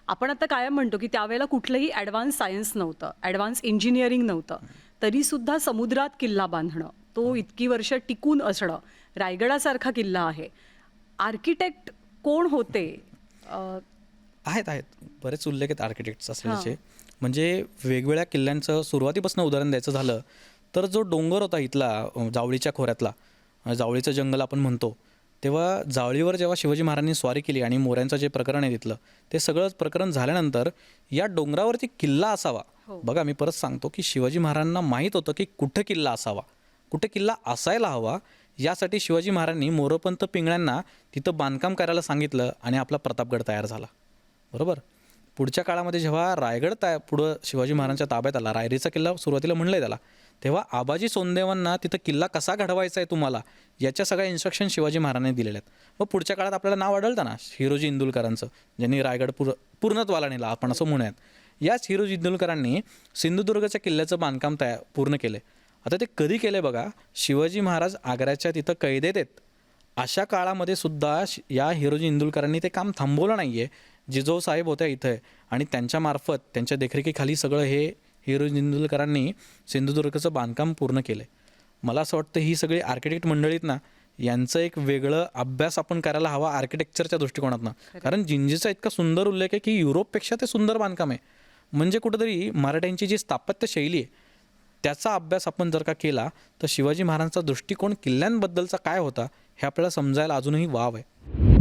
आपण आता कायम म्हणतो, की त्यावेळेला कुठलंही ॲडव्हान्स सायन्स नव्हतं, ॲडव्हान्स इंजिनिअरिंग नव्हतं. तरीसुद्धा समुद्रात किल्ला बांधणं, तो इतकी वर्ष टिकून असणं, रायगडासारखा किल्ला आहे. आर्किटेक्ट कोण होते? अ, आहेत बरेच उल्लेख आहेत आर्किटेक्ट्स हां. असलेल्याचे. म्हणजे वेगवेगळ्या किल्ल्यांचं सुरुवातीपासून उदाहरण द्यायचं झालं तर जो डोंगर होता इथला जावळीच्या खोऱ्यातला, जावळीचं जंगल आपण म्हणतो, तेव्हा जावळीवर जेव्हा शिवाजी महाराजांनी स्वारी केली आणि मोऱ्यांचं जे प्रकरण आहे तिथलं, ते सगळं प्रकरण झाल्यानंतर या डोंगरावरती किल्ला असावा. हो. बघा, मी परत सांगतो की शिवाजी महाराजांना माहीत होतं की कुठं किल्ला असावा, कुठे किल्ला असायला हवा. यासाठी शिवाजी महाराजांनी मोरोपंत पिंगळ्यांना तिथं बांधकाम करायला सांगितलं आणि आपला प्रतापगड तयार झाला. बरोबर. पुढच्या काळामध्ये जेव्हा रायगड पुढं शिवाजी महाराजांच्या ताब्यात आला, रायरीचा किल्ला सुरुवातीला म्हणलं आहे त्याला, तेव्हा आबाजी सोनदेवांना तिथं किल्ला कसा घडवायचा आहे तुम्हाला, याच्या सगळ्या इन्स्ट्रक्शन शिवाजी महाराजांनी दिलेल्या आहेत. मग पुढच्या काळात आपल्याला नाव आढळतं ना हिरोजी इंदुलकरांचं, ज्यांनी रायगड पूर्णत्वाला नेला आपण असं म्हणूयात. याच हिरोजी इंदुलकरांनी सिंधुदुर्गच्या किल्ल्याचं बांधकाम पूर्ण केलं. आता ते कधी केलं बघा, शिवाजी महाराज आग्र्याच्या तिथं कैदेत आहेत अशा काळामध्ये सुद्धा या हिरोजी इंदुलकरांनी ते काम थांबवलं नाही आहे. जिजाऊ साहेब होत्या इथं आणि त्यांच्यामार्फत त्यांच्या देखरेखीखाली सगळं हे हिरोजी इंदुलकरांनी सिंधुदुर्गचं बांधकाम पूर्ण केलं आहे. मला असं वाटतं ही सगळी आर्किटेक्ट मंडळीत ना, यांचं एक वेगळं अभ्यास आपण करायला हवा आर्किटेक्चरच्या दृष्टिकोनातनं. कारण जिंजीचा इतका सुंदर उल्लेख आहे की युरोपपेक्षा ते सुंदर बांधकाम आहे. म्हणजे कुठंतरी मराठ्यांची जी स्थापत्य शैली आहे त्याचा अभ्यास आपण जर का केला तर शिवाजी महाराजांचा दृष्टिकोन किल्ल्यांबद्दलचा काय होता हे आपल्याला समजायला अजूनही वाव आहे.